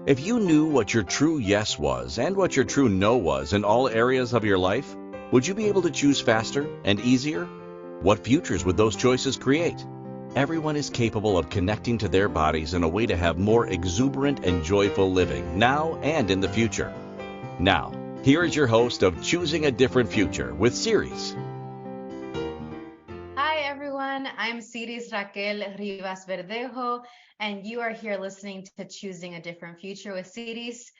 If you knew what your true yes was and what your true no was in all areas of your life, would you be able to choose faster and easier? What futures would those choices create? Everyone is capable of connecting to their bodies in a way to have more exuberant and joyful living now and in the future. Now, here is your host of Choosing a Different Future with Siris. Hi everyone, I'm Siris Raquel Rivas-Verdejo, and you are here listening to Choosing a Different Future with Siris.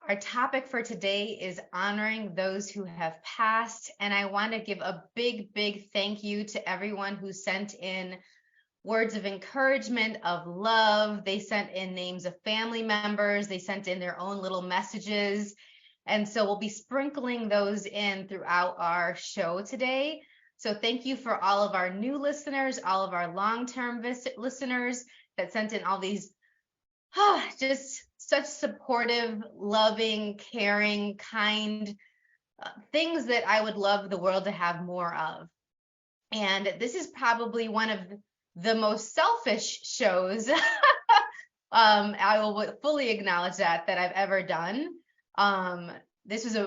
Our topic for today is honoring those who have passed, and I want to give a big thank you to everyone who sent in words of encouragement, of love. They sent in names of family members, they sent in their own little messages, and so we'll be sprinkling those in throughout our show today. So thank you for all of our new listeners, all of our long-term listeners that sent in all these just such supportive, loving, caring, kind things that I would love the world to have more of. And this is probably one of the most selfish shows, I will fully acknowledge that I've ever done. This was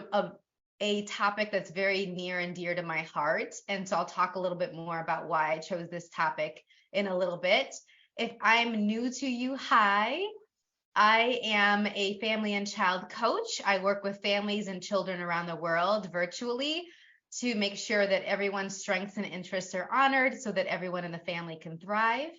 a topic that's very near and dear to my heart. And so I'll talk a little bit more about why I chose this topic in a little bit. If I'm new to you, hi. I am a family and child coach. I work with families and children around the world virtually to make sure that everyone's strengths and interests are honored so that everyone in the family can thrive.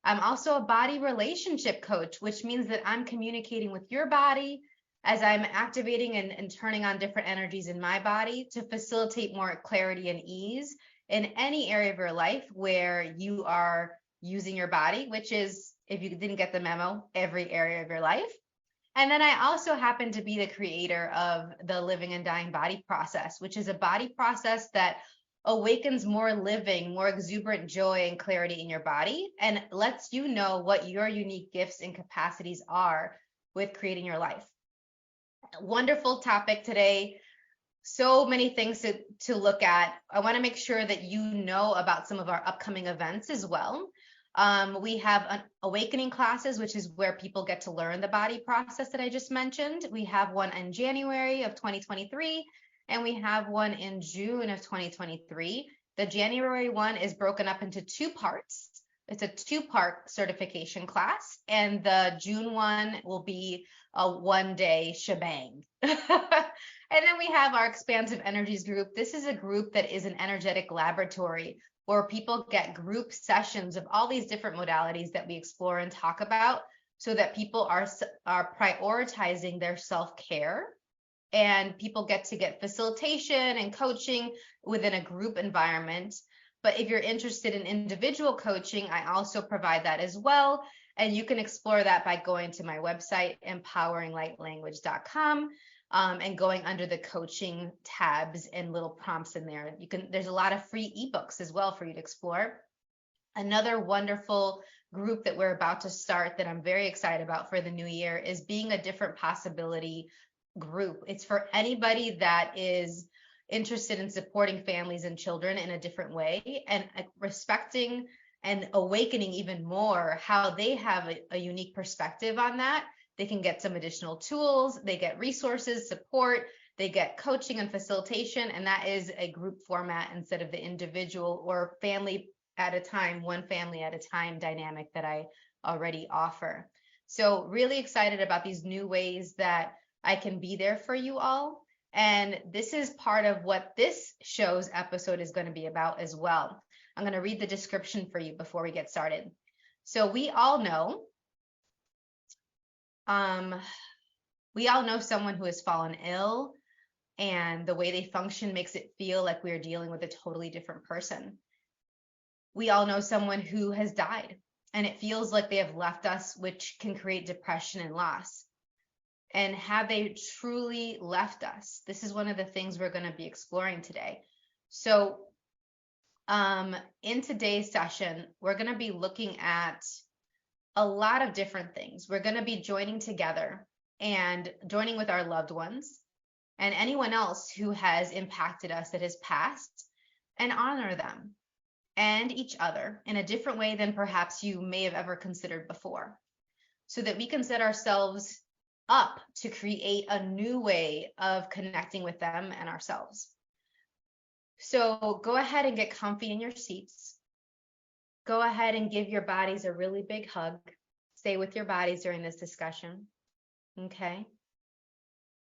I'm also a body relationship coach, which means that I'm communicating with your body as I'm activating and turning on different energies in my body to facilitate more clarity and ease in any area of your life where you are using your body, which is, if you didn't get the memo, every area of your life. And then I also happen to be the creator of the Living and Dying Body Process, which is a body process that awakens more living, more exuberant joy and clarity in your body and lets you know what your unique gifts and capacities are with creating your life. Wonderful topic today. So many things to look at. I want to make sure that you know about some of our upcoming events as well. We have an awakening classes, which is where people get to learn the body process that I just mentioned. We have one in January of 2023, and we have one in June of 2023. The January one is broken up into two parts. It's a two-part certification class, and the June one will be a one-day shebang. And then we have our expansive energies group. This is a group that is an energetic laboratory where people get group sessions of all these different modalities that we explore and talk about so that people are prioritizing their self-care, and people get to get facilitation and coaching within a group environment. But if you're interested in individual coaching, I also provide that as well. And you can explore that by going to my website, empoweringlightlanguage.com, and going under the coaching tabs and little prompts in there. There's a lot of free ebooks as well for you to explore. Another wonderful group that we're about to start that I'm very excited about for the new year is Being a Different Possibility group. It's for anybody that is interested in supporting families and children in a different way and respecting and awakening even more how they have a unique perspective on that. They can get some additional tools, they get resources, support, they get coaching and facilitation, and that is a group format instead of the individual or family at a time, one family at a time dynamic that I already offer. So really excited about these new ways that I can be there for you all. And this is part of what this show's episode is going to be about as well. I'm going to read the description for you before we get started. So we all know someone who has fallen ill, and the way they function makes it feel like we are dealing with a totally different person. We all know someone who has died, and it feels like they have left us, which can create depression and loss. And have they truly left us? This is one of the things we're going to be exploring today. So in today's session, we're going to be looking at a lot of different things. We're going to be joining together and joining with our loved ones and anyone else who has impacted us that has passed, and honor them and each other in a different way than perhaps you may have ever considered before, so that we can set ourselves up to create a new way of connecting with them and ourselves. So go ahead and get comfy in your seats. Go ahead and give your bodies a really big hug. Stay with your bodies during this discussion. Okay.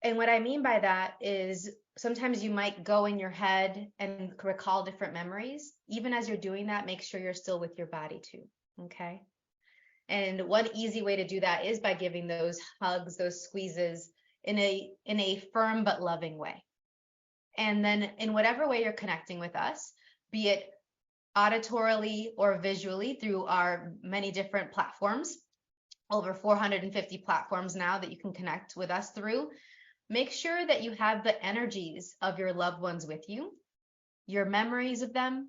And what I mean by that is sometimes you might go in your head and recall different memories. Even as you're doing that, make sure you're still with your body too. Okay. And one easy way to do that is by giving those hugs, those squeezes in a firm but loving way. And then in whatever way you're connecting with us, be it auditorily or visually through our many different platforms, over 450 platforms now that you can connect with us through, make sure that you have the energies of your loved ones with you, your memories of them,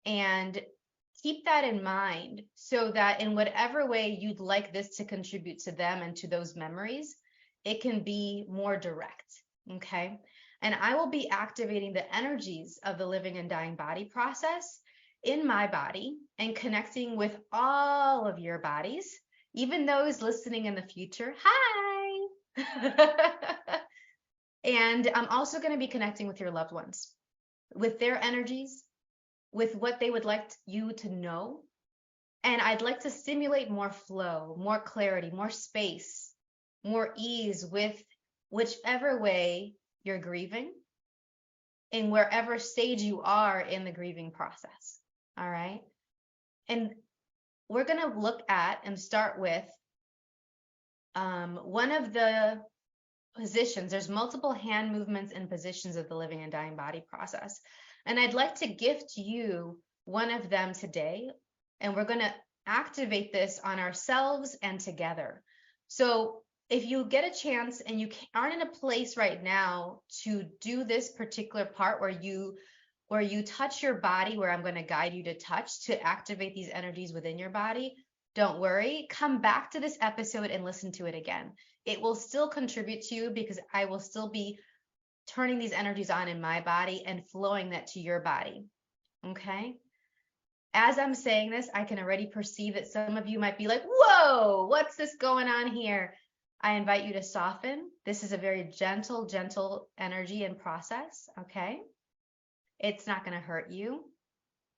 and keep that in mind so that in whatever way you'd like this to contribute to them and to those memories, it can be more direct, okay? And I will be activating the energies of the living and dying body process in my body and connecting with all of your bodies, even those listening in the future. Hi! And I'm also going to be connecting with your loved ones, with their energies, with what they would like you to know. And I'd like to stimulate more flow, more clarity, more space, more ease with whichever way you're grieving, in wherever stage you are in the grieving process. All right. And we're going to look at and start with one of the positions. There's multiple hand movements and positions of the living and dying body process. And I'd like to gift you one of them today. And we're going to activate this on ourselves and together. So if you get a chance and you aren't in a place right now to do this particular part where you touch your body, where I'm going to guide you to touch to activate these energies within your body, don't worry. Come back to this episode and listen to it again. It will still contribute to you because I will still be turning these energies on in my body and flowing that to your body. Okay? As I'm saying this, I can already perceive that some of you might be like, whoa, what's this going on here? I invite you to soften. This is a very gentle energy and process, okay? It's not going to hurt you.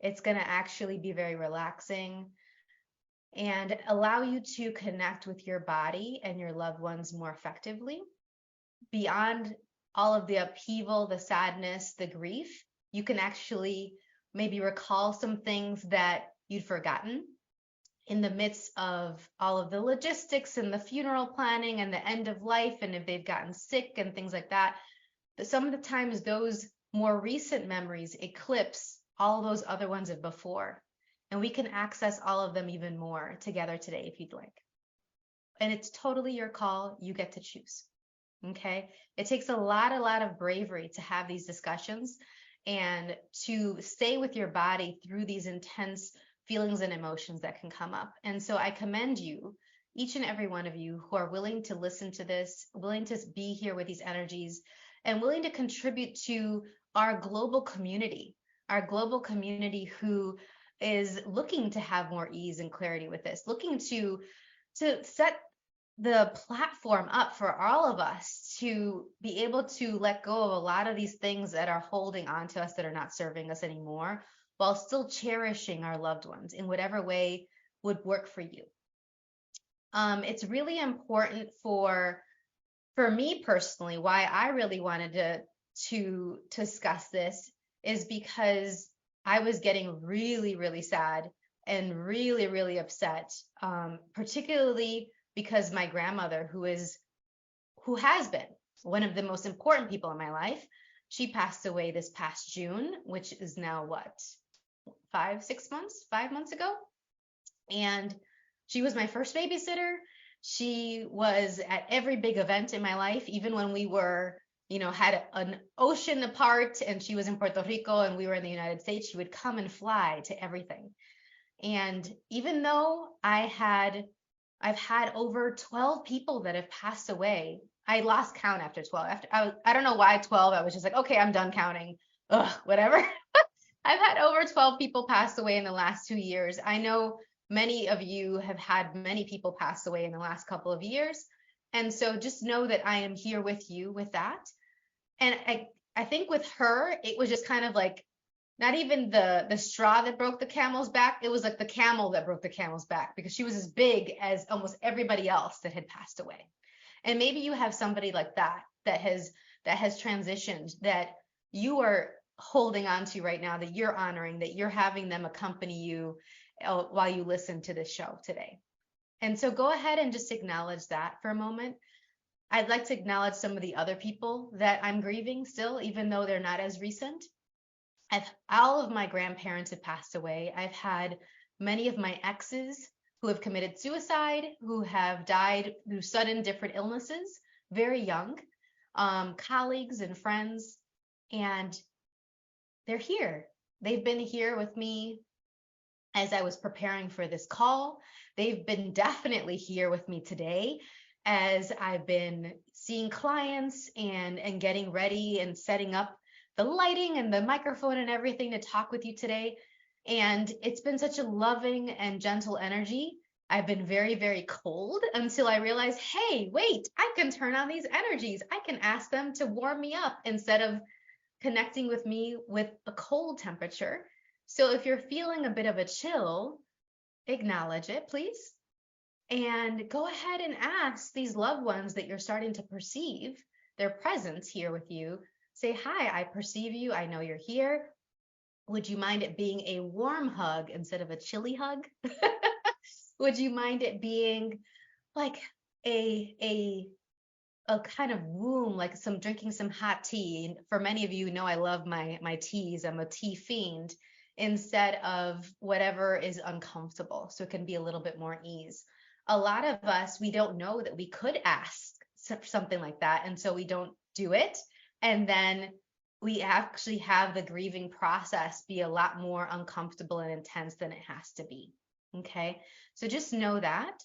It's going to actually be very relaxing and allow you to connect with your body and your loved ones more effectively. Beyond all of the upheaval, the sadness, the grief, you can actually maybe recall some things that you'd forgotten in the midst of all of the logistics and the funeral planning and the end of life, and if they've gotten sick and things like that. But some of the times those more recent memories eclipse all those other ones of before. And we can access all of them even more together today if you'd like. And it's totally your call. You get to choose. Okay? It takes a lot of bravery to have these discussions and to stay with your body through these intense feelings and emotions that can come up. And so I commend you, each and every one of you who are willing to listen to this, willing to be here with these energies, and willing to contribute to our global community who is looking to have more ease and clarity with this, looking to set the platform up for all of us to be able to let go of a lot of these things that are holding on to us, that are not serving us anymore, while still cherishing our loved ones in whatever way would work for you. It's really important for me personally, why I really wanted to discuss this is because I was getting really sad and really upset, particularly because my grandmother, who has been one of the most important people in my life, she passed away this past June, which is now what, 5 months ago. And she was my first babysitter. She was at every big event in my life, even when we were, had an ocean apart and she was in Puerto Rico and we were in the United States, she would come and fly to everything. And even though I've had over 12 people that have passed away, I lost count after 12. I don't know why 12. I was just like, okay, I'm done counting. Ugh, whatever. I've had over 12 people pass away in the last 2 years. I know many of you have had many people pass away in the last couple of years. And so just know that I am here with you with that. And I think with her, it was just kind of like not even the straw that broke the camel's back. It was like the camel that broke the camel's back, because she was as big as almost everybody else that had passed away. And maybe you have somebody like that has transitioned, that you are holding on to right now, that you're honoring, that you're having them accompany you while you listen to this show today. And so go ahead and just acknowledge that for a moment. I'd like to acknowledge some of the other people that I'm grieving still, even though they're not as recent. All of my grandparents have passed away. I've had many of my exes who have committed suicide, who have died through sudden different illnesses, very young, colleagues and friends, and they're here. They've been here with me as I was preparing for this call. They've been definitely here with me today as I've been seeing clients and getting ready and setting up the lighting and the microphone and everything to talk with you today. And it's been such a loving and gentle energy. I've been very, very cold until I realized, hey, wait, I can turn on these energies. I can ask them to warm me up instead of connecting with me with a cold temperature. So if you're feeling a bit of a chill, acknowledge it, please. And go ahead and ask these loved ones that you're starting to perceive their presence here with you. Say, hi, I perceive you. I know you're here. Would you mind it being a warm hug instead of a chilly hug? Would you mind it being like a kind of womb, like drinking some hot tea? And for many of you know, I love my teas. I'm a tea fiend, instead of whatever is uncomfortable. So it can be a little bit more ease. A lot of us, we don't know that we could ask something like that. And so we don't do it. And then we actually have the grieving process be a lot more uncomfortable and intense than it has to be. Okay. So just know that.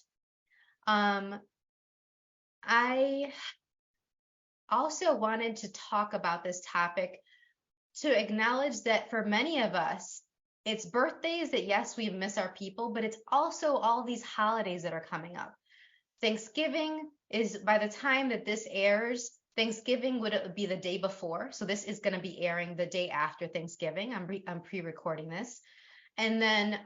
I also wanted to talk about this topic to acknowledge that for many of us, it's birthdays that, yes, we miss our people, but it's also all these holidays that are coming up. Thanksgiving is, by the time that this airs, Thanksgiving would be the day before. So this is going to be airing the day after Thanksgiving. I'm pre-recording this. And then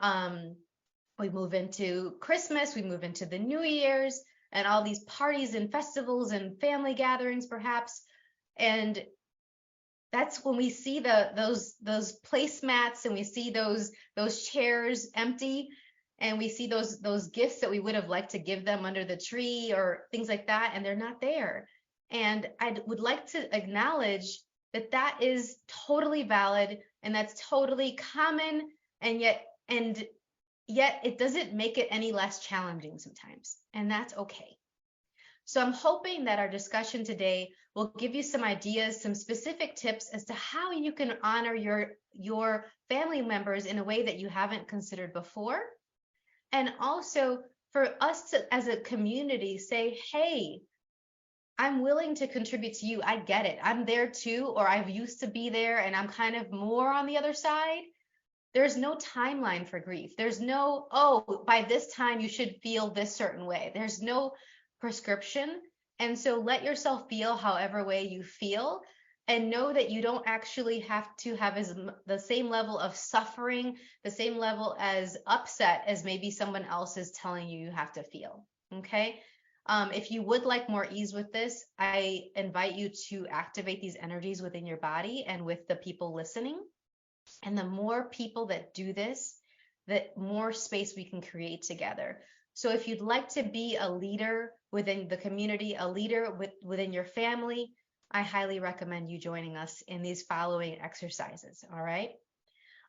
we move into Christmas, we move into the New Year's, and all these parties and festivals and family gatherings, perhaps. And that's when we see those placemats, and we see those chairs empty, and we see those gifts that we would have liked to give them under the tree or things like that, and they're not there. And I would like to acknowledge that that is totally valid, and that's totally common, and yet it doesn't make it any less challenging sometimes, and that's okay. So I'm hoping that our discussion today will give you some ideas, some specific tips as to how you can honor your family members in a way that you haven't considered before. And also for us to, as a community, say, hey, I'm willing to contribute to you. I get it. I'm there too, or I've used to be there and I'm kind of more on the other side. There's no timeline for grief. There's no, oh, by this time you should feel this certain way. There's no prescription. And so let yourself feel however way you feel, and know that you don't actually have to have the same level of suffering, the same level as upset as maybe someone else is telling you have to feel. Okay. If you would like more ease with this, I invite you to activate these energies within your body and with the people listening. And the more people that do this, the more space we can create together. So if you'd like to be a leader within the community, a leader within your family, I highly recommend you joining us in these following exercises. All right.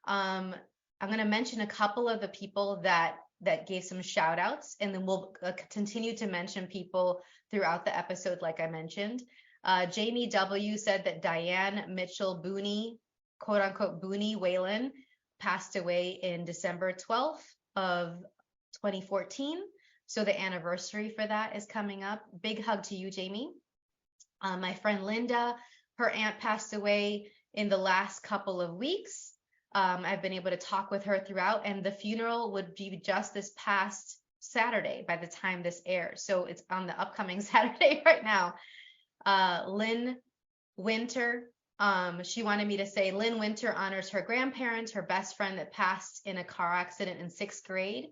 I'm going to mention a couple of the people that gave some shout outs, and then we'll continue to mention people throughout the episode, like I mentioned. Jamie W. said that Diane Mitchell Booney, quote unquote Booney Whalen, passed away in December 12th of 2014. So the anniversary for that is coming up. Big hug to you, Jamie. My friend Linda, her aunt passed away in the last couple of weeks. I've been able to talk with her throughout, and the funeral would be just this past Saturday by the time this airs. So it's on the upcoming Saturday right now. Lynn Winter, she wanted me to say Lynn Winter honors her grandparents, her best friend that passed in a car accident in 6th grade,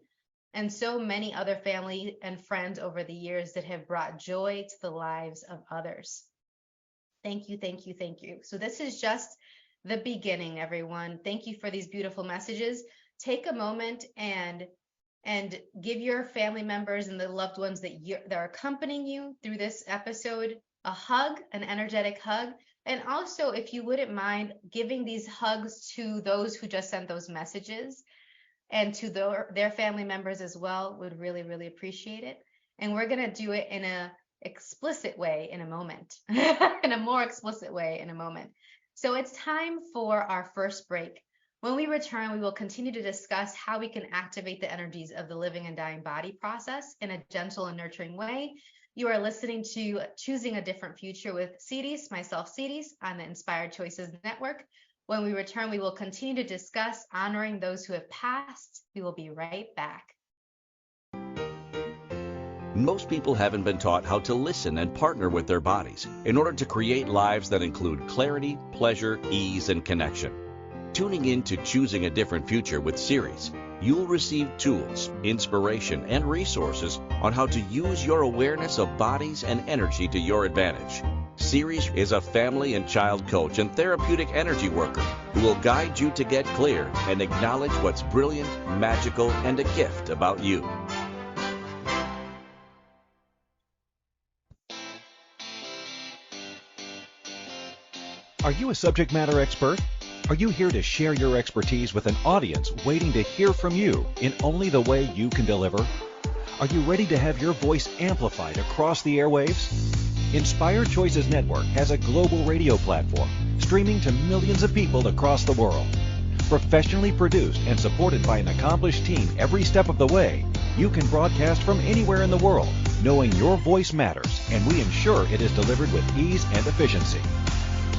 and so many other family and friends over the years that have brought joy to the lives of others. Thank you, thank you, thank you. So this is just the beginning, everyone. Thank you for these beautiful messages. Take a moment and give your family members and the loved ones that are accompanying you through this episode a hug, an energetic hug. And also, if you wouldn't mind giving these hugs to those who just sent those messages and to their family members as well, would really, really appreciate it. And we're going to do it in a explicit way in a moment, in a more explicit way in a moment. So it's time for our first break. When we return, we will continue to discuss how we can activate the energies of the living and dying body process in a gentle and nurturing way. You are listening to Choosing a Different Future with Siris, myself Siris, on the Inspired Choices Network. When we return, we will continue to discuss honoring those who have passed. We will be right back. Most people haven't been taught how to listen and partner with their bodies in order to create lives that include clarity, pleasure, ease, and connection. Tuning in to Choosing a Different Future with Siris, you'll receive tools, inspiration, and resources on how to use your awareness of bodies and energy to your advantage. Siris is a family and child coach and therapeutic energy worker who will guide you to get clear and acknowledge what's brilliant, magical, and a gift about you. Are you a subject matter expert? Are you here to share your expertise with an audience waiting to hear from you in only the way you can deliver? Are you ready to have your voice amplified across the airwaves? Inspired Choices Network has a global radio platform streaming to millions of people across the world. Professionally produced and supported by an accomplished team every step of the way, you can broadcast from anywhere in the world, knowing your voice matters, and we ensure it is delivered with ease and efficiency.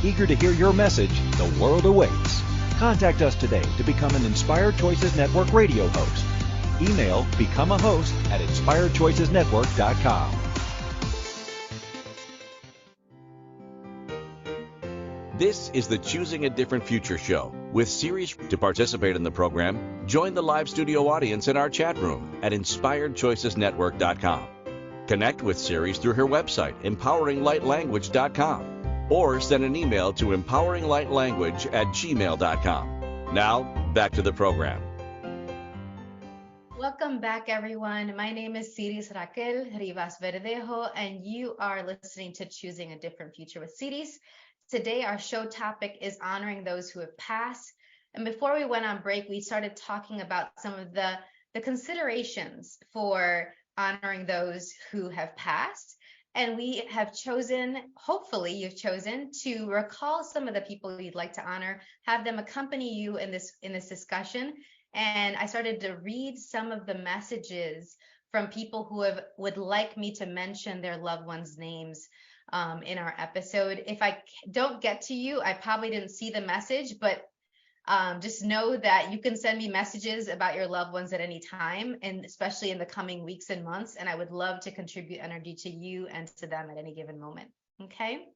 Eager to hear your message, the world awaits. Contact us today to become an Inspired Choices Network radio host. Email becomeahost@inspiredchoicesnetwork.com. This is the Choosing a Different Future show with Siris. To participate in the program, join the live studio audience in our chat room at inspiredchoicesnetwork.com. Connect with Siris through her website, empoweringlightlanguage.com. or send an email to empoweringlightlanguage@gmail.com. Now, back to the program. Welcome back, everyone. My name is Siris Raquel Rivas-Verdejo, and you are listening to Choosing a Different Future with Siris. Today, our show topic is honoring those who have passed. And before we went on break, we started talking about some of the considerations for honoring those who have passed. And we have chosen, hopefully you've chosen, to recall some of the people you'd like to honor, have them accompany you in this discussion. And I started to read some of the messages from people who would like me to mention their loved ones' names in our episode. If I don't get to you, I probably didn't see the message, but just know that you can send me messages about your loved ones at any time, and especially in the coming weeks and months. And I would love to contribute energy to you and to them at any given moment. Okay.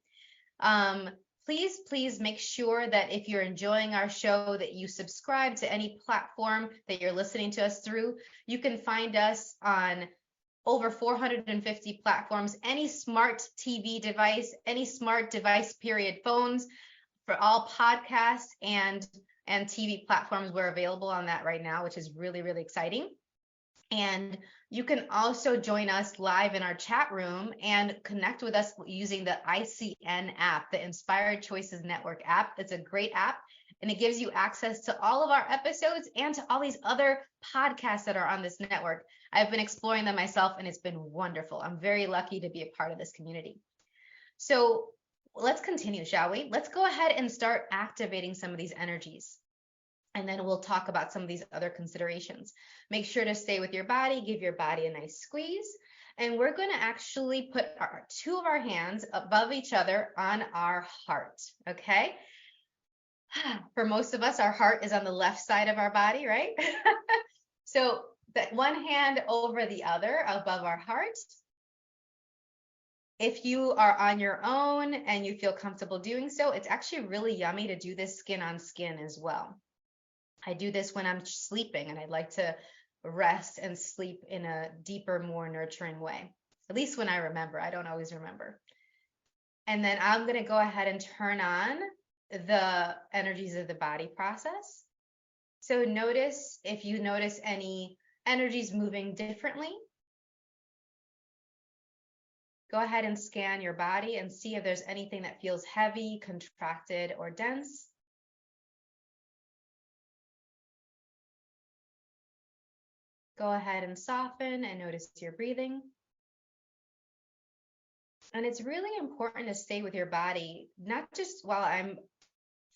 Please make sure that if you're enjoying our show, that you subscribe to any platform that you're listening to us through. You can find us on over 450 platforms, any smart TV device, any smart device, period, phones, for all podcasts and TV platforms. We're available on that right now, which is really, really exciting. And you can also join us live in our chat room and connect with us using the ICN app, the Inspired Choices Network app. It's a great app, and it gives you access to all of our episodes and to all these other podcasts that are on this network. I've been exploring them myself, and it's been wonderful. I'm very lucky to be a part of this community. So let's continue, shall we? Let's go ahead and start activating some of these energies. And then we'll talk about some of these other considerations. Make sure to stay with your body, give your body a nice squeeze. And we're going to actually put two of our hands above each other on our heart, okay? For most of us, our heart is on the left side of our body, right? So that one hand over the other above our heart. If you are on your own and you feel comfortable doing so, it's actually really yummy to do this skin on skin as well. I do this when I'm sleeping and I'd like to rest and sleep in a deeper, more nurturing way. At least when I remember. I don't always remember. And then I'm going to go ahead and turn on the energies of the body process. So notice if you notice any energies moving differently. Go ahead and scan your body and see if there's anything that feels heavy, contracted, or dense. Go ahead and soften and notice your breathing. And it's really important to stay with your body, not just while I'm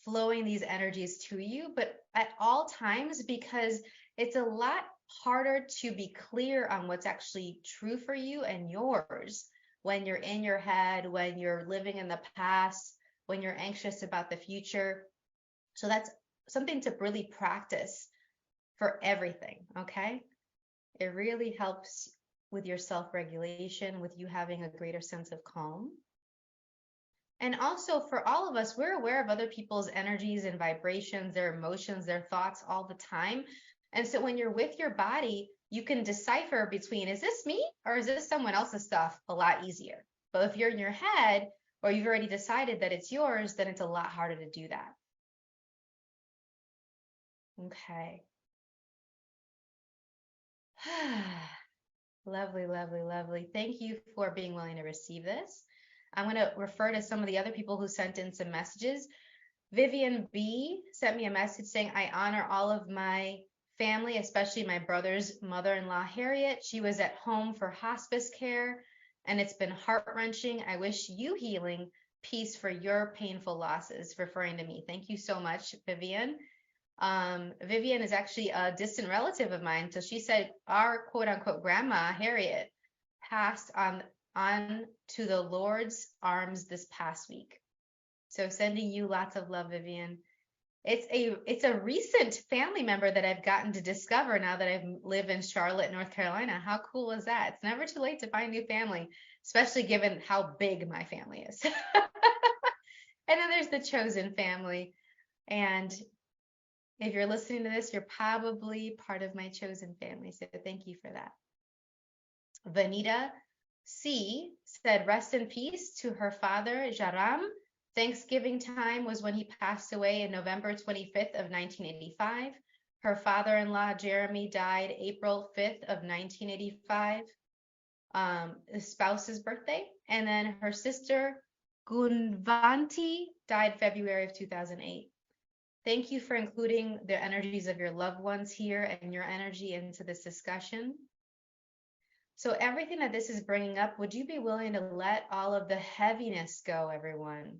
flowing these energies to you, but at all times, because it's a lot harder to be clear on what's actually true for you and yours when you're in your head, when you're living in the past, when you're anxious about the future. So that's something to really practice for everything, okay? It really helps with your self-regulation, with you having a greater sense of calm. And also for all of us, we're aware of other people's energies and vibrations, their emotions, their thoughts all the time. And so when you're with your body, you can decipher between, is this me or is this someone else's stuff, a lot easier. But if you're in your head or you've already decided that it's yours, then it's a lot harder to do that. Okay. Lovely, lovely, lovely. Thank you for being willing to receive this. I'm going to refer to some of the other people who sent in some messages. Vivian B sent me a message saying, I honor all of my family, especially my brother's mother-in-law, Harriet. She was at home for hospice care, and it's been heart-wrenching. I wish you healing, peace for your painful losses, referring to me. Thank you so much, Vivian. Vivian is actually a distant relative of mine. So she said our quote unquote grandma, Harriet, passed on to the Lord's arms this past week. So sending you lots of love, Vivian. It's a recent family member that I've gotten to discover now that I live in Charlotte, North Carolina. How cool is that? It's never too late to find new family, especially given how big my family is. And then there's the chosen family. And if you're listening to this, you're probably part of my chosen family. So thank you for that. Vanita C said, rest in peace to her father, Jaram. Thanksgiving time was when he passed away in November 25th of 1985. Her father-in-law, Jeremy, died April 5th of 1985, the spouse's birthday. And then her sister, Gunvanti, died February of 2008. Thank you for including the energies of your loved ones here and your energy into this discussion. So everything that this is bringing up, would you be willing to let all of the heaviness go, everyone?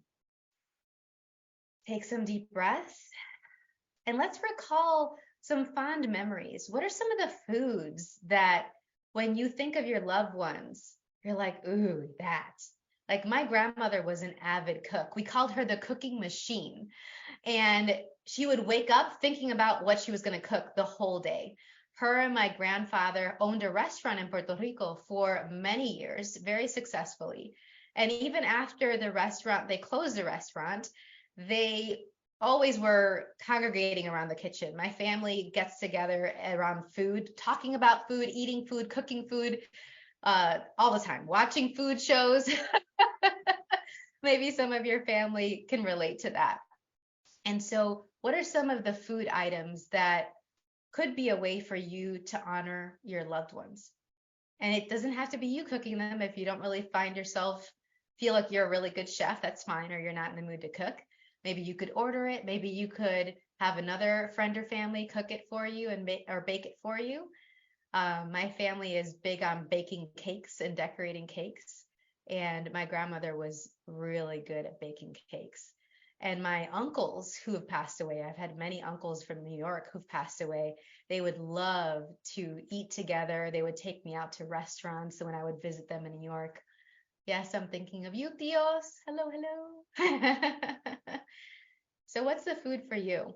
Take some deep breaths and let's recall some fond memories. What are some of the foods that when you think of your loved ones, you're like, ooh, that. Like my grandmother was an avid cook. We called her the cooking machine. And she would wake up thinking about what she was going to cook the whole day. Her and my grandfather owned a restaurant in Puerto Rico for many years, very successfully. And even after the restaurant, they closed the restaurant, they always were congregating around the kitchen. My family gets together around food, talking about food, eating food, cooking food, all the time, watching food shows. Maybe some of your family can relate to that. And so what are some of the food items that could be a way for you to honor your loved ones? And it doesn't have to be you cooking them. If you don't really find yourself, feel like you're a really good chef, that's fine, or you're not in the mood to cook. Maybe you could order it. Maybe you could have another friend or family cook it for you and bake it for you. My family is big on baking cakes and decorating cakes. And my grandmother was really good at baking cakes. And my uncles who have passed away, I've had many uncles from New York who've passed away. They would love to eat together. They would take me out to restaurants when I would visit them in New York. Yes, I'm thinking of you, Tios. Hello, hello. So what's the food for you?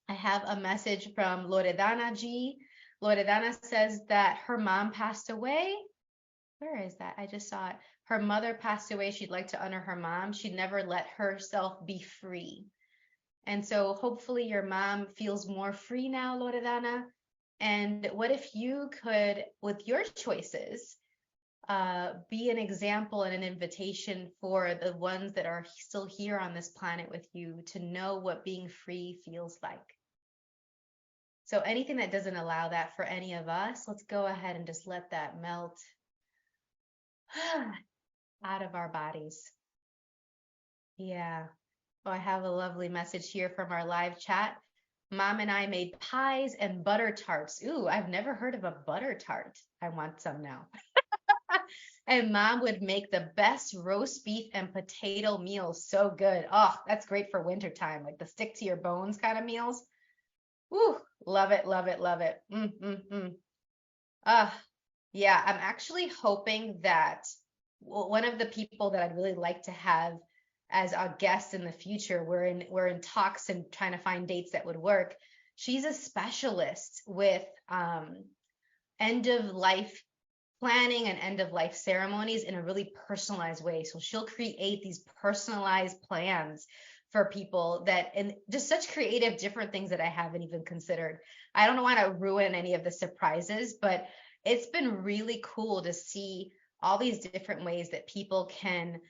I have a message from Loredana G. Loredana says that her mom passed away. Where is that? I just saw it. Her mother passed away. She'd like to honor her mom. She'd never let herself be free. And so hopefully your mom feels more free now, Loredana. And what if you could, with your choices, be an example and an invitation for the ones that are still here on this planet with you to know what being free feels like. So anything that doesn't allow that for any of us, let's go ahead and just let that melt out of our bodies. Yeah. Oh, I have a lovely message here from our live chat. Mom and I made pies and butter tarts. Ooh, I've never heard of a butter tart. I want some now. And mom would make the best roast beef and potato meals. So good. Oh, that's great for wintertime, like the stick to your bones kind of meals. Ooh, love it, love it, love it. Yeah, I'm actually hoping that one of the people that I'd really like to have as a guest in the future, we're in talks and trying to find dates that would work. She's a specialist with end of life planning and end of life ceremonies in a really personalized way. So she'll create these personalized plans for people that, and just such creative, different things that I haven't even considered. I don't want to ruin any of the surprises, but it's been really cool to see all these different ways that people can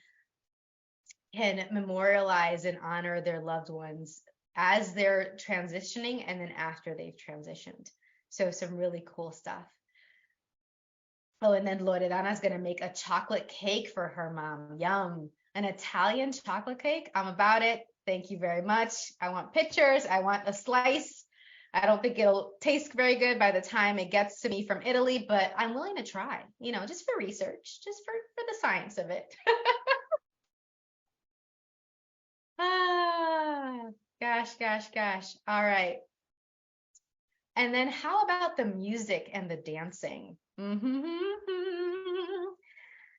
memorialize and honor their loved ones as they're transitioning and then after they've transitioned. So some really cool stuff. Oh, and then Loredana's going to make a chocolate cake for her mom. Yum. An Italian chocolate cake. I'm about it. Thank you very much. I want pictures. I want a slice. I don't think it'll taste very good by the time it gets to me from Italy, but I'm willing to try, just for research, just for the science of it. Gosh. All right. And then how about the music and the dancing?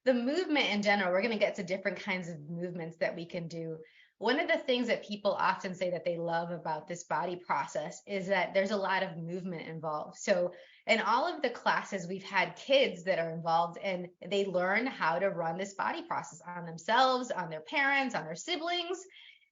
The movement in general, we're going to get to different kinds of movements that we can do. One of the things that people often say that they love about this body process is that there's a lot of movement involved. So in all of the classes, we've had kids that are involved and they learn how to run this body process on themselves, on their parents, on their siblings.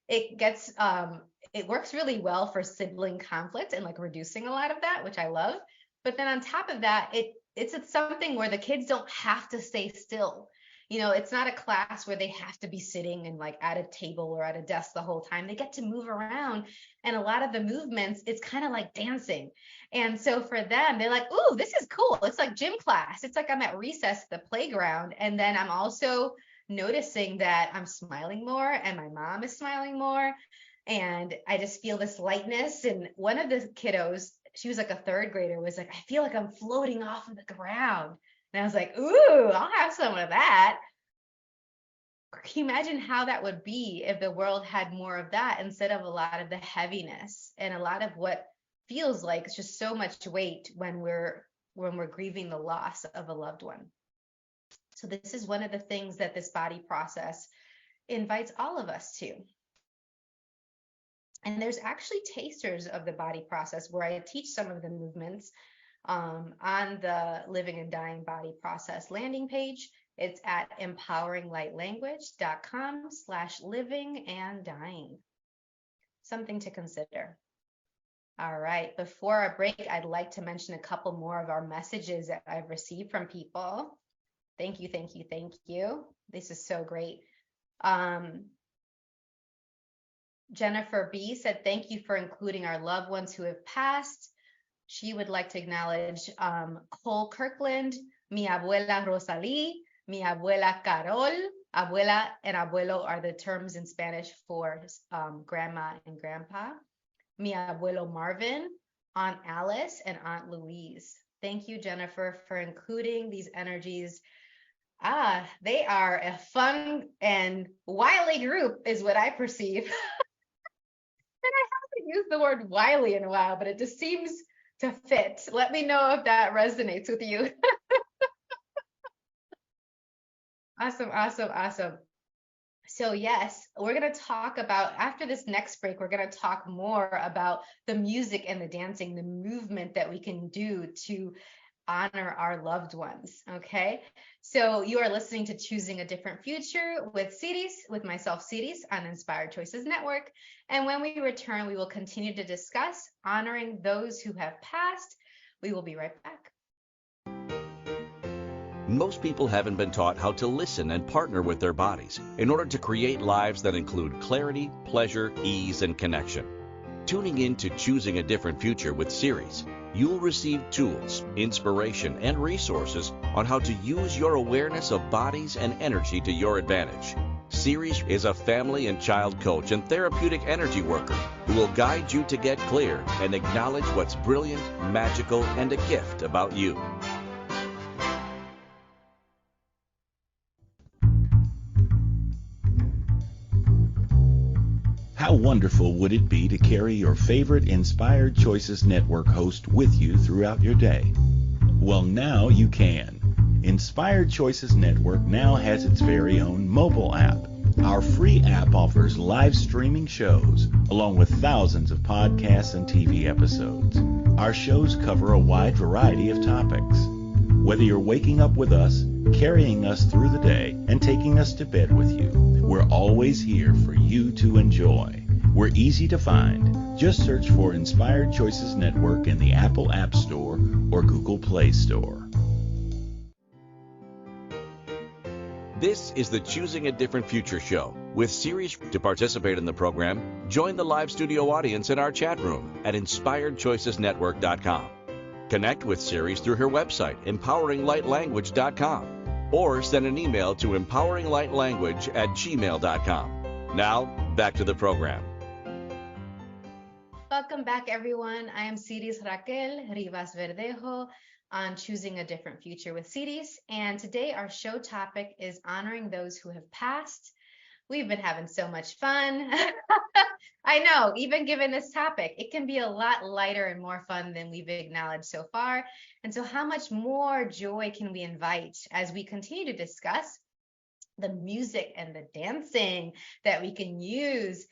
It works really well for sibling conflict and like reducing a lot of that, which I love. But then on top of that, it's something where the kids don't have to stay still. It's not a class where they have to be sitting and like at a table or at a desk the whole time. They get to move around. And a lot of the movements, it's kind of like dancing. And so for them, they're like, ooh, this is cool. It's like gym class. It's like I'm at recess at the playground. And then I'm also noticing that I'm smiling more and my mom is smiling more. And I just feel this lightness. And one of the kiddos, she was like a third grader, was like, I feel like I'm floating off of the ground. And I was like, ooh, I'll have some of that. Can you imagine how that would be if the world had more of that instead of a lot of the heaviness and a lot of what feels like it's just so much weight when we're grieving the loss of a loved one? So this is one of the things that this body process invites all of us to. And there's actually tasters of the body process where I teach some of the movements on the Living and Dying Body Process landing page. It's at empoweringlightlanguage.com/living and dying. Something to consider. All right, before our break, I'd like to mention a couple more of our messages that I've received from people. Thank you. This is so great. Jennifer B said, thank you for including our loved ones who have passed. She would like to acknowledge Cole Kirkland, mi abuela Rosalie, mi abuela Carol. Abuela and abuelo are the terms in Spanish for grandma and grandpa. Mi abuelo Marvin, Aunt Alice, and Aunt Louise. Thank you, Jennifer, for including these energies. They are a fun and wily group is what I perceive. And I haven't used the word wily in a while, but it just seems to fit. Let me know if that resonates with you. Awesome. So yes, we're going to talk about, after this next break, we're going to talk more about the music and the dancing, the movement that we can do to honor our loved ones. Okay. So you are listening to Choosing a Different Future with Siris, with myself, Siris, on Inspired Choices Network. And when we return, we will continue to discuss honoring those who have passed. We will be right back. Most people haven't been taught how to listen and partner with their bodies in order to create lives that include clarity, pleasure, ease, and connection. Tuning in to Choosing a Different Future with Siris, you'll receive tools, inspiration, and resources on how to use your awareness of bodies and energy to your advantage. Siris is a family and child coach and therapeutic energy worker who will guide you to get clear and acknowledge what's brilliant, magical, and a gift about you. How wonderful would it be to carry your favorite Inspired Choices Network host with you throughout your day? Well, now you can. Inspired Choices Network now has its very own mobile app. Our free app offers live streaming shows, along with thousands of podcasts and TV episodes. Our shows cover a wide variety of topics. Whether you're waking up with us, carrying us through the day, and taking us to bed with you, we're always here for you to enjoy. We're easy to find. Just search for Inspired Choices Network in the Apple App Store or Google Play Store. This is the Choosing a Different Future show with Siris. To participate in the program, join the live studio audience in our chat room at inspiredchoicesnetwork.com. Connect with Siris through her website, empoweringlightlanguage.com, or send an email to empoweringlightlanguage@gmail.com. Now, back to the program. Welcome back, everyone. I am Siris Raquel Rivas-Verdejo on Choosing a Different Future with Siris. And today our show topic is honoring those who have passed. We've been having so much fun. I know, even given this topic, it can be a lot lighter and more fun than we've acknowledged so far. And so how much more joy can we invite as we continue to discuss the music and the dancing that we can use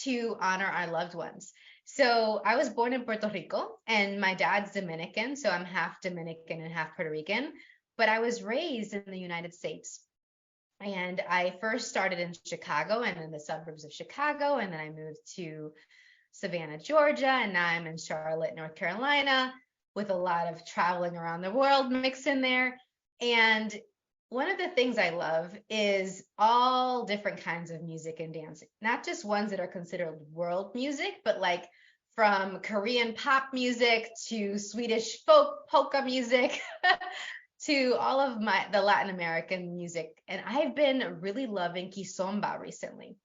to honor our loved ones? So I was born in Puerto Rico and my dad's Dominican, so I'm half Dominican and half Puerto Rican, but I was raised in the United States. And I first started in Chicago and in the suburbs of Chicago, and then I moved to Savannah, Georgia, and now I'm in Charlotte, North Carolina, with a lot of traveling around the world mixed in there. And one of the things I love is all different kinds of music and dancing, not just ones that are considered world music, but like from Korean pop music to Swedish folk polka music to all of the Latin American music. And I've been really loving kizomba recently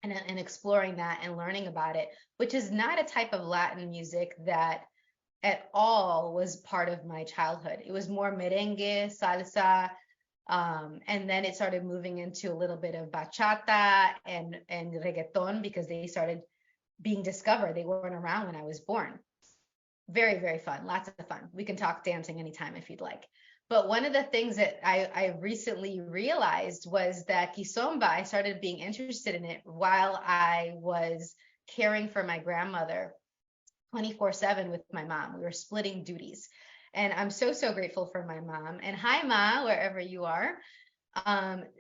and exploring that and learning about it, which is not a type of Latin music that at all was part of my childhood. It was more merengue, salsa, and then it started moving into a little bit of bachata and reggaeton because they started being discovered. They weren't around when I was born. Very, very fun. Lots of fun. We can talk dancing anytime if you'd like. But one of the things that I recently realized was that kizomba, I started being interested in it while I was caring for my grandmother 24/7 with my mom. We were splitting duties. And I'm so, so grateful for my mom. And hi, Ma, wherever you are.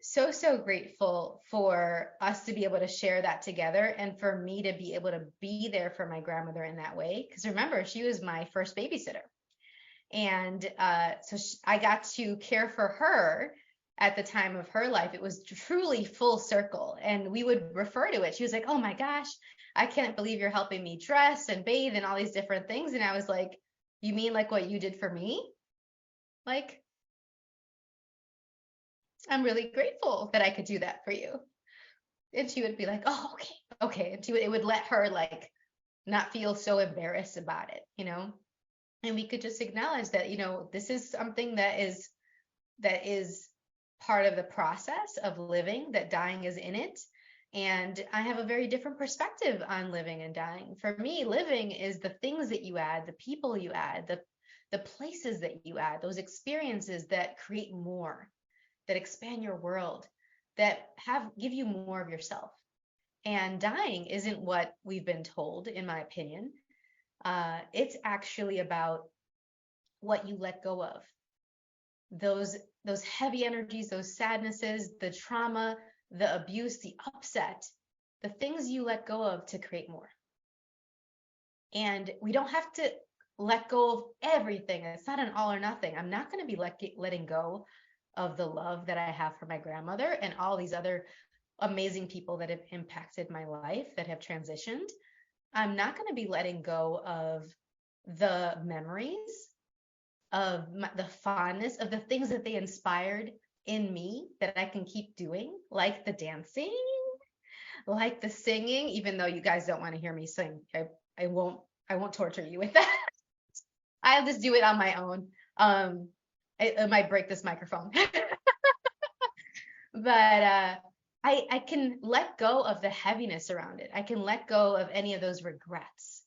So grateful for us to be able to share that together and for me to be able to be there for my grandmother in that way. Because remember, she was my first babysitter. And so I got to care for her at the time of her life. It was truly full circle. And we would refer to it. She was like, oh my gosh, I can't believe you're helping me dress and bathe and all these different things. And I was like, you mean like what you did for me? Like, I'm really grateful that I could do that for you. And she would be like, oh, okay. And it would let her like not feel so embarrassed about it, you know? And we could just acknowledge that, you know, this is something that is part of the process of living, that dying is in it. And I have a very different perspective on living and dying. For me, living is the things that you add, the people you add, the places that you add, those experiences that create more, that expand your world. that give you more of yourself. And dying isn't what we've been told, in my opinion. It's actually about what you let go of. Those heavy energies, those sadnesses, the trauma, the abuse, the upset, the things you let go of to create more. And we don't have to let go of everything. It's not an all or nothing. I'm not going to be letting go of the love that I have for my grandmother and all these other amazing people that have impacted my life, that have transitioned. I'm not going to be letting go of the memories, of the fondness, of the things that they inspired in me that I can keep doing, like the dancing, like the singing, even though you guys don't want to hear me sing. I won't torture you with that. I'll just do it on my own. I might break this microphone. But I can let go of the heaviness around it. I can let go of any of those regrets.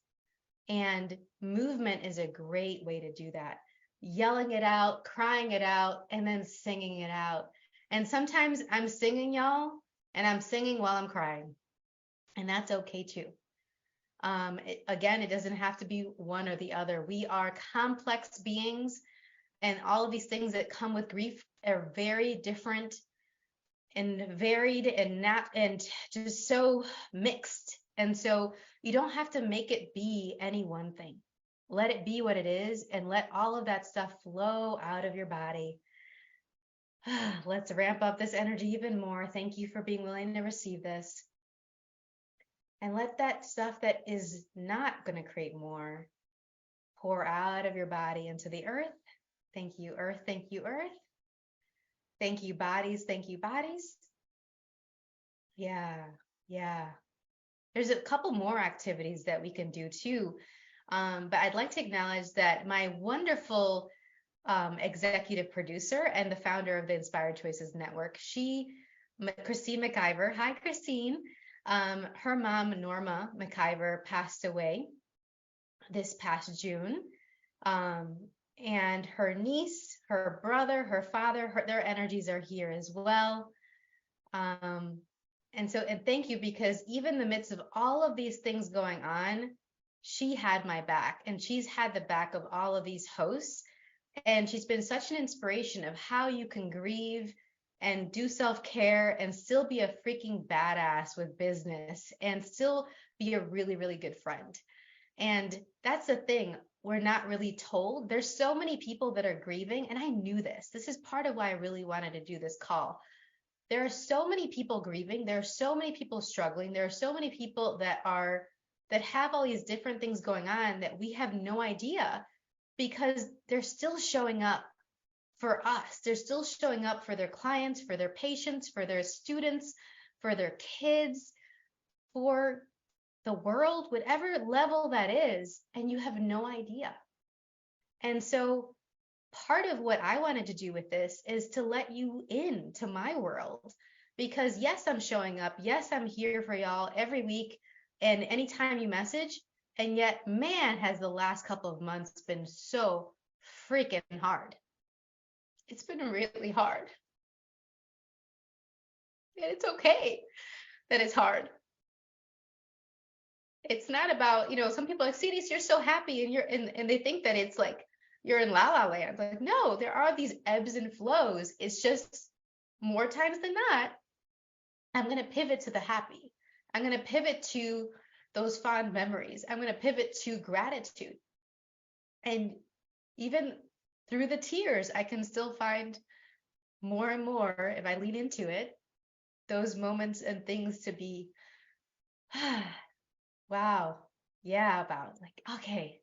And movement is a great way to do that. Yelling it out, crying it out, and then singing it out. And sometimes I'm singing, y'all, and I'm singing while I'm crying. And that's okay too. Again, it doesn't have to be one or the other. We are complex beings, and all of these things that come with grief are very different and varied and just so mixed. And so you don't have to make it be any one thing. Let it be what it is, and let all of that stuff flow out of your body. Let's ramp up this energy even more. Thank you for being willing to receive this. And let that stuff that is not going to create more pour out of your body into the earth. Thank you, earth. Thank you, earth. Thank you, bodies. Thank you, bodies. Yeah. There's a couple more activities that we can do too. But I'd like to acknowledge that my wonderful executive producer and the founder of the Inspired Choices Network, Christine McIver. Hi, Christine. Her mom, Norma McIver, passed away this past June. And her niece, her brother, her father, their energies are here as well. And thank you, because even in the midst of all of these things going on, she had my back, and she's had the back of all of these hosts. And she's been such an inspiration of how you can grieve and do self-care and still be a freaking badass with business and still be a really, really good friend. And that's the thing. We're not really told. There's so many people that are grieving, and I knew this. This is part of why I really wanted to do this call. There are so many people grieving. There are so many people struggling. There are so many people that have all these different things going on that we have no idea, because they're still showing up for us. They're still showing up for their clients, for their patients, for their students, for their kids, for the world, whatever level that is, and you have no idea. And so part of what I wanted to do with this is to let you into my world, because yes, I'm showing up. Yes, I'm here for y'all every week and anytime you message. And yet, man, has the last couple of months been so freaking hard. It's been really hard. And it's okay that it's hard. It's not about, some people are like, Siris, you're so happy, and they think that it's like you're in la la land. Like, no, there are these ebbs and flows. It's just more times than not, I'm going to pivot to the happy. I'm going to pivot to those fond memories. I'm going to pivot to gratitude. And even through the tears, I can still find more and more, if I lean into it, those moments and things to be, wow, yeah, about like, okay,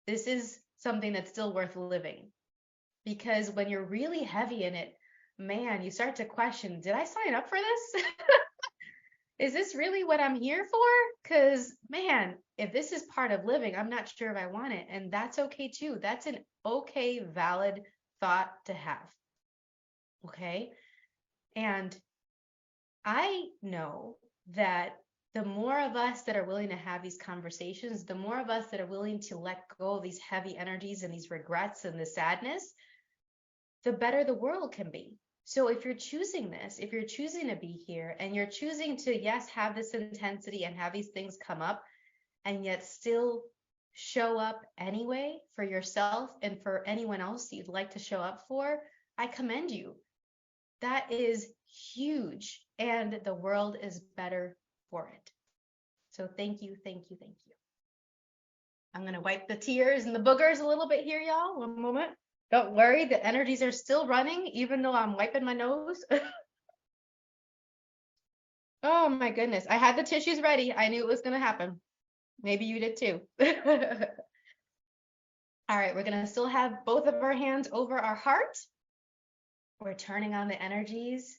this is something that's still worth living. Because when you're really heavy in it, man, you start to question, did I sign up for this? Is this really what I'm here for? Because, man, if this is part of living, I'm not sure if I want it. And that's okay too. That's an okay, valid thought to have. Okay. And I know that the more of us that are willing to have these conversations, the more of us that are willing to let go of these heavy energies and these regrets and the sadness, the better the world can be. So if you're choosing this, if you're choosing to be here and you're choosing to, yes, have this intensity and have these things come up and yet still show up anyway for yourself and for anyone else you'd like to show up for, I commend you. That is huge, and the world is better for it. So thank you, thank you, thank you. I'm going to wipe the tears and the boogers a little bit here, y'all. One moment. Don't worry, the energies are still running, even though I'm wiping my nose. Oh my goodness. I had the tissues ready. I knew it was going to happen. Maybe you did too. All right, we're going to still have both of our hands over our heart. We're turning on the energies,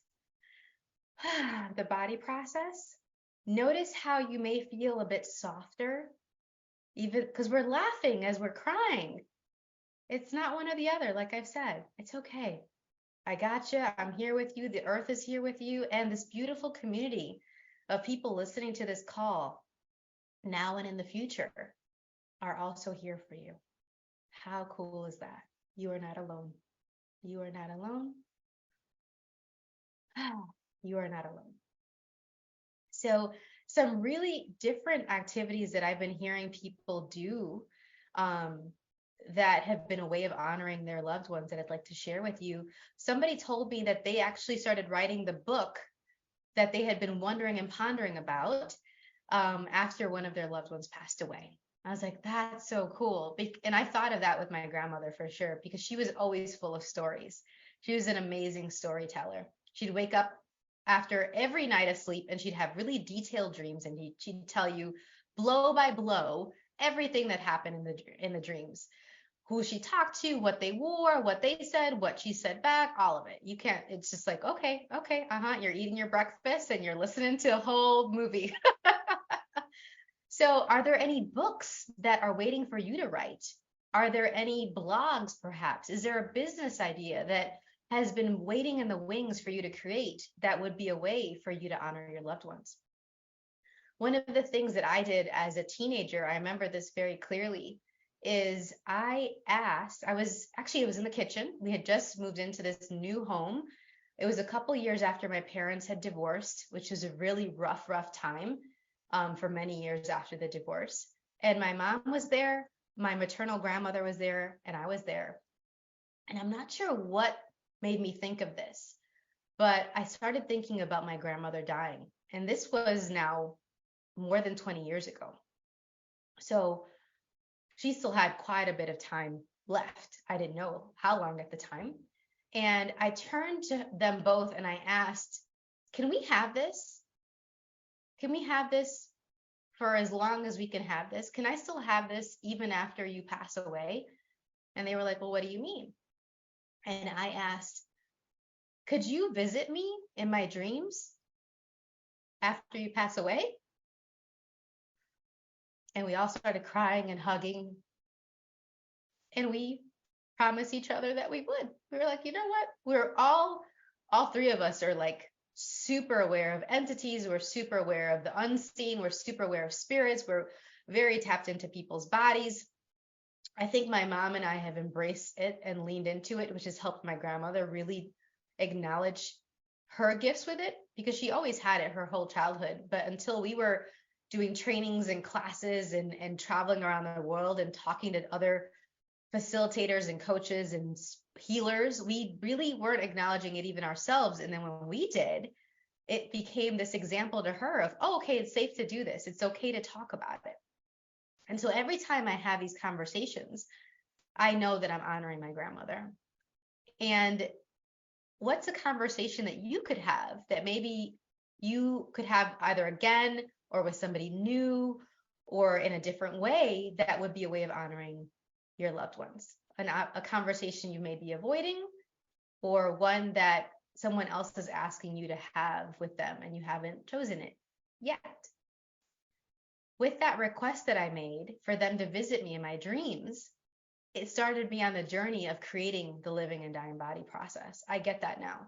the body process. Notice how you may feel a bit softer, even because we're laughing as we're crying. It's not one or the other, like I've said. It's okay. I gotcha. I'm here with you. The earth is here with you. And this beautiful community of people listening to this call now and in the future are also here for you. How cool is that? You are not alone. You are not alone. You are not alone. So some really different activities that I've been hearing people do that have been a way of honoring their loved ones that I'd like to share with you. Somebody told me that they actually started writing the book that they had been wondering and pondering about after one of their loved ones passed away. I was like, that's so cool. And I thought of that with my grandmother for sure, because she was always full of stories. She was an amazing storyteller. She'd wake up after every night of sleep and she'd have really detailed dreams, and she'd tell you blow by blow everything that happened in the dreams. Who she talked to, what they wore, what they said, what she said back, all of it. You can't, it's just like, okay, you're eating your breakfast and you're listening to a whole movie. So are there any books that are waiting for you to write? Are there any blogs perhaps? Is there a business idea that has been waiting in the wings for you to create that would be a way for you to honor your loved ones? One of the things that I did as a teenager, I remember this very clearly, is it was in the kitchen. We had just moved into this new home. It was a couple years after my parents had divorced, which was a really rough time for many years after the divorce. And my mom was there, my maternal grandmother was there, and I was there. And I'm not sure what made me think of this, but I started thinking about my grandmother dying. And this was now more than 20 years ago. So she still had quite a bit of time left. I didn't know how long at the time. And I turned to them both and I asked, can we have this? Can we have this for as long as we can have this? Can I still have this even after you pass away? And they were like, well, what do you mean? And I asked, could you visit me in my dreams after you pass away? And we all started crying and hugging. And we promised each other that we would. We were like, you know what? We're all three of us are like super aware of entities. We're super aware of the unseen. We're super aware of spirits. We're very tapped into people's bodies. I think my mom and I have embraced it and leaned into it, which has helped my grandmother really acknowledge her gifts with it, because she always had it her whole childhood. But until we were doing trainings and classes and traveling around the world and talking to other facilitators and coaches and healers, we really weren't acknowledging it even ourselves. And then when we did, it became this example to her of, oh, okay, it's safe to do this. It's okay to talk about it. And so every time I have these conversations, I know that I'm honoring my grandmother. And what's a conversation that you could have that maybe you could have either again or with somebody new or in a different way that would be a way of honoring your loved ones? A conversation you may be avoiding, or one that someone else is asking you to have with them and you haven't chosen it yet. With that request that I made for them to visit me in my dreams, it started me on the journey of creating the living and dying body process. I get that now.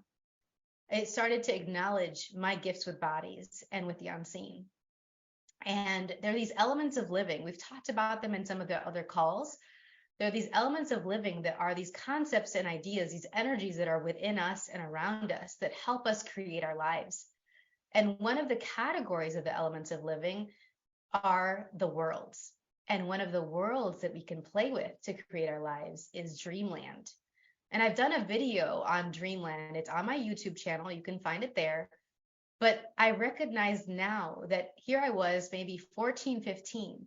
It started to acknowledge my gifts with bodies and with the unseen. And there are these elements of living. We've talked about them in some of the other calls, There are these elements of living that are these concepts and ideas, these energies that are within us and around us that help us create our lives. And one of the categories of the elements of living are the worlds. And one of the worlds that we can play with to create our lives is dreamland. And I've done a video on dreamland. It's on my YouTube channel. You can find it there. But I recognize now that here I was maybe 14, 15,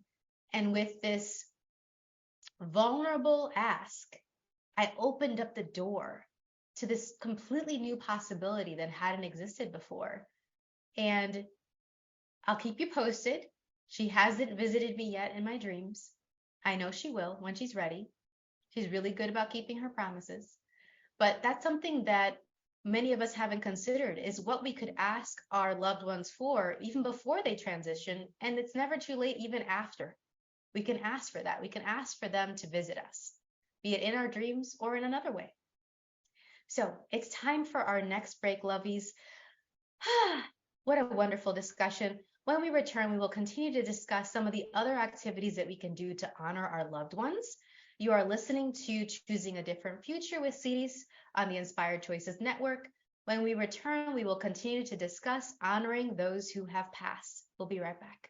and with this vulnerable ask, I opened up the door to this completely new possibility that hadn't existed before. And I'll keep you posted. She hasn't visited me yet in my dreams. I know she will when she's ready. She's really good about keeping her promises. But that's something that many of us haven't considered, is what we could ask our loved ones for even before they transition. And it's never too late even after. We can ask for that. We can ask for them to visit us, be it in our dreams or in another way. So it's time for our next break, lovies. What a wonderful discussion. When we return, we will continue to discuss some of the other activities that we can do to honor our loved ones. You are listening to Choosing a Different Future with Siris on the Inspired Choices Network. When we return, we will continue to discuss honoring those who have passed. We'll be right back.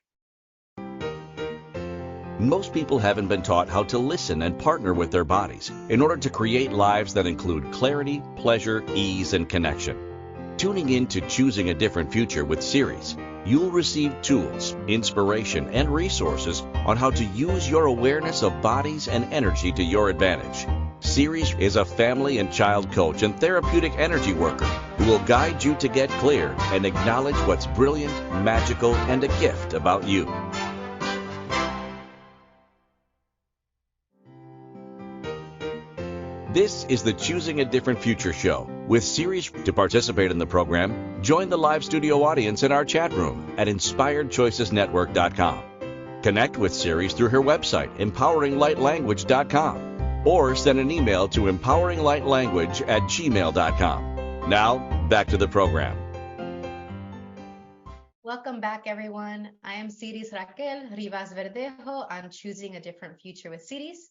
Most people haven't been taught how to listen and partner with their bodies in order to create lives that include clarity, pleasure, ease, and connection. Tuning in to Choosing a Different Future with Siris, you'll receive tools, inspiration, and resources on how to use your awareness of bodies and energy to your advantage. Siris is a family and child coach and therapeutic energy worker who will guide you to get clear and acknowledge what's brilliant, magical, and a gift about you. This is the Choosing a Different Future show with Siris. To participate in the program, join the live studio audience in our chat room at inspiredchoicesnetwork.com. Connect with Siris through her website, empoweringlightlanguage.com, or send an email to empoweringlightlanguage@gmail.com. Now, back to the program. Welcome back, everyone. I am Siris Raquel Rivas-Verdejo on Choosing a Different Future with Siris.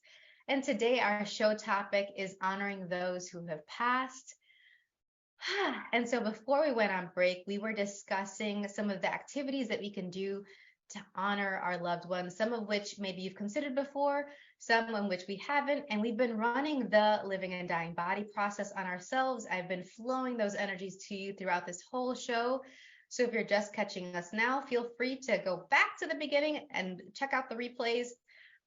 And today our show topic is honoring those who have passed. And so before we went on break, we were discussing some of the activities that we can do to honor our loved ones, some of which maybe you've considered before, some in which we haven't. And we've been running the living and dying body process on ourselves. I've been flowing those energies to you throughout this whole show. So if you're just catching us now, feel free to go back to the beginning and check out the replays.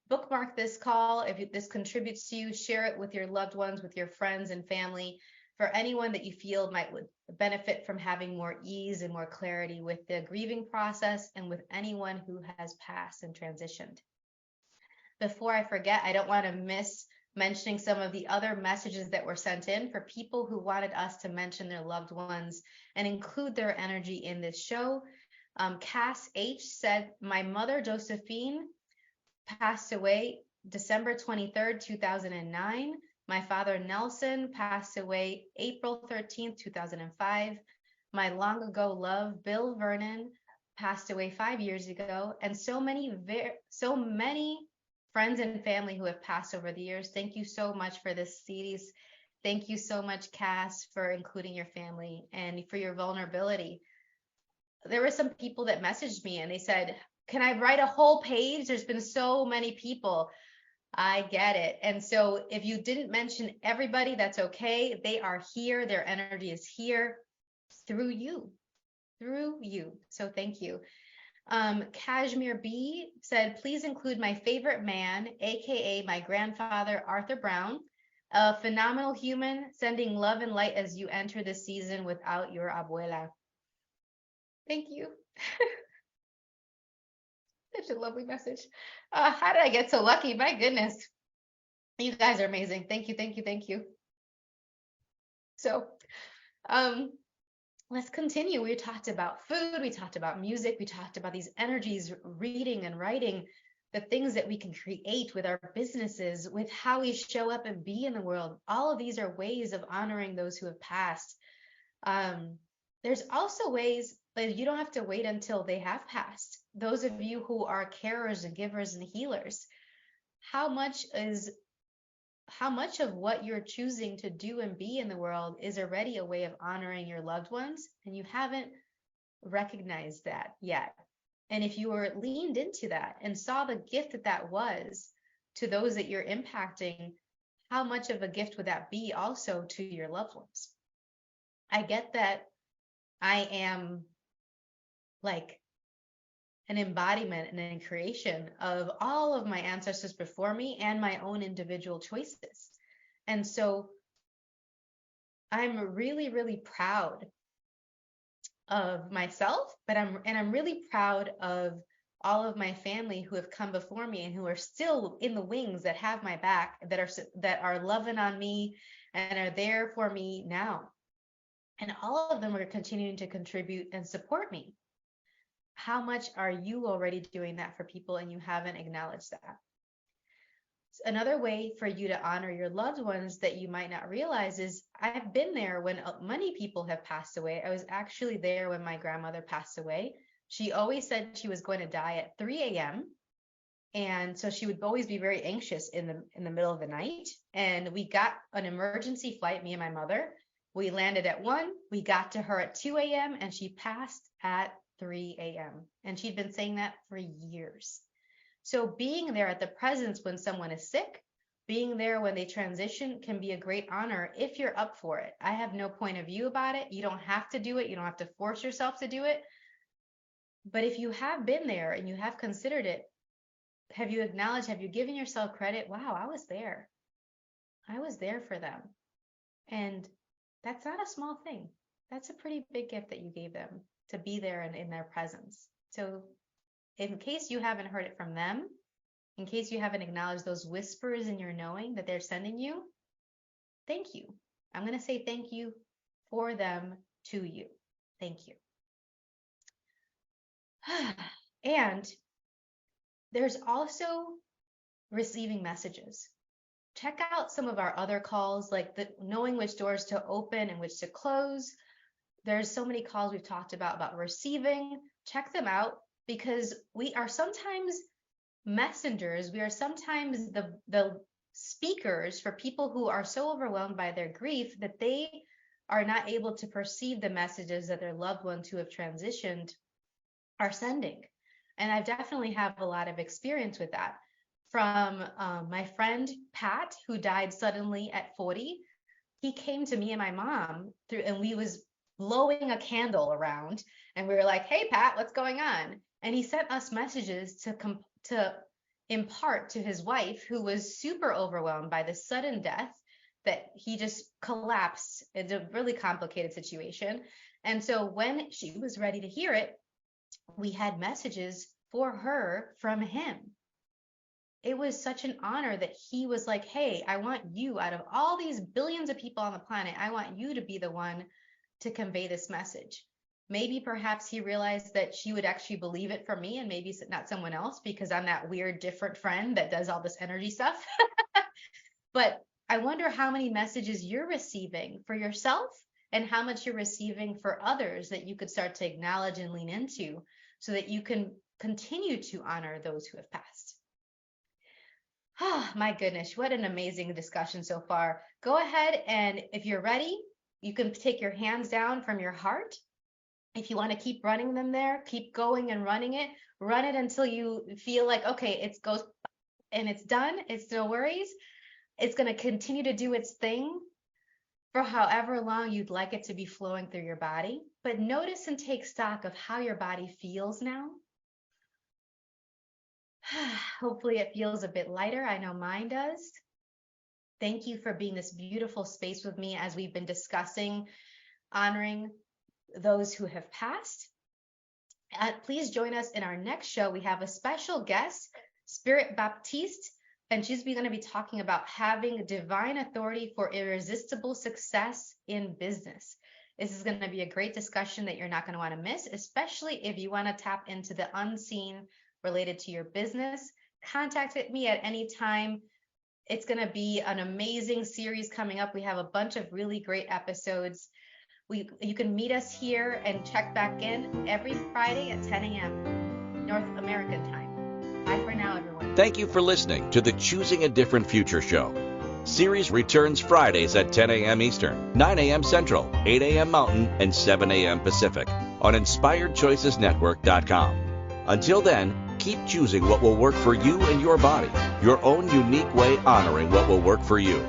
Bookmark this call. If this contributes to you, share it with your loved ones, with your friends and family, for anyone that you feel would benefit from having more ease and more clarity with the grieving process, and with anyone who has passed and transitioned. Before I forget, I don't want to miss mentioning some of the other messages that were sent in for people who wanted us to mention their loved ones and include their energy in this show. Cass H said, my mother, Josephine, passed away December 23rd, 2009. My father, Nelson, passed away April 13th, 2005. My long ago love, Bill Vernon, passed away 5 years ago. And so many friends and family who have passed over the years. Thank you so much for this series. Thank you so much, Cass, for including your family and for your vulnerability. There were some people that messaged me and they said, can I write a whole page? There's been so many people. I get it. And so if you didn't mention everybody, that's okay. They are here. Their energy is here through you. So thank you. Kashmir B said, please include my favorite man, AKA my grandfather, Arthur Brown, a phenomenal human, sending love and light as you enter this season without your abuela. Thank you. Such a lovely message. How did I get so lucky? My goodness. You guys are amazing. Thank you. So let's continue. We talked about food. We talked about music. We talked about these energies, reading and writing, the things that we can create with our businesses, with how we show up and be in the world. All of these are ways of honoring those who have passed. There's also ways that you don't have to wait until they have passed. Those of you who are carers and givers and healers, how much is how much of what you're choosing to do and be in the world is already a way of honoring your loved ones, and you haven't recognized that yet. And if you were leaned into that and saw the gift that that was to those that you're impacting, how much of a gift would that be also to your loved ones? I get that I am like an embodiment and a creation of all of my ancestors before me and my own individual choices. And so I'm really, really proud of myself, but I'm really proud of all of my family who have come before me and who are still in the wings, that have my back, that are loving on me and are there for me now. And all of them are continuing to contribute and support me. How much are you already doing that for people and you haven't acknowledged that? Another way for you to honor your loved ones that you might not realize is I've been there when many people have passed away. I was actually there when my grandmother passed away. She always said she was going to die at 3 a.m. And so she would always be very anxious in the middle of the night. And we got an emergency flight, me and my mother. We landed at 1, we got to her at 2 a.m. and she passed at 3 a.m. And she'd been saying that for years. So being there at the presence when someone is sick, being there when they transition can be a great honor if you're up for it. I have no point of view about it. You don't have to do it. You don't have to force yourself to do it. But if you have been there and you have considered it, have you acknowledged, have you given yourself credit? Wow, I was there. I was there for them. And that's not a small thing. That's a pretty big gift that you gave them, to be there and in their presence. So in case you haven't heard it from them, in case you haven't acknowledged those whispers in your knowing that they're sending you, thank you. I'm going to say thank you for them to you. Thank you. And there's also receiving messages. Check out some of our other calls, like knowing which doors to open and which to close. There's so many calls we've talked about receiving. Check them out, because we are sometimes messengers. We are sometimes the speakers for people who are so overwhelmed by their grief that they are not able to perceive the messages that their loved ones who have transitioned are sending. And I definitely have a lot of experience with that. From my friend Pat, who died suddenly at 40, he came to me and my mom and we was blowing a candle around, and we were like, "Hey Pat, what's going on?" And he sent us messages to impart to his wife, who was super overwhelmed by the sudden death, that he just collapsed. It's a really complicated situation. And so when she was ready to hear it, we had messages for her from him. It was such an honor that he was like, "Hey, I want you, out of all these billions of people on the planet, I want you to be the one to convey this message." Maybe perhaps he realized that she would actually believe it from me and maybe not someone else, because I'm that weird, different friend that does all this energy stuff. But I wonder how many messages you're receiving for yourself and how much you're receiving for others that you could start to acknowledge and lean into, so that you can continue to honor those who have passed. Oh, my goodness, what an amazing discussion so far. Go ahead, and if you're ready, you can take your hands down from your heart. If you want to keep running them there, keep going and running it. Run it until you feel like, okay, it goes and it's done. It's no worries. It's going to continue to do its thing for however long you'd like it to be flowing through your body. But notice and take stock of how your body feels now. Hopefully it feels a bit lighter. I know mine does. Thank you for being this beautiful space with me as we've been discussing honoring those who have passed. Please join us in our next show. We have a special guest, Spirit Baptiste, and she's going to be talking about having divine authority for irresistible success in business. This is going to be a great discussion that you're not going to want to miss, especially if you want to tap into the unseen related to your business. Contact me at any time. It's going to be an amazing series coming up. We have a bunch of really great episodes. You can meet us here and check back in every Friday at 10 a.m. North American time. Bye for now, everyone. Thank you for listening to the Choosing a Different Future show. Siris returns Fridays at 10 a.m. Eastern, 9 a.m. Central, 8 a.m. Mountain, and 7 a.m. Pacific on InspiredChoicesNetwork.com. Until then, keep choosing what will work for you and your body, your own unique way honoring what will work for you.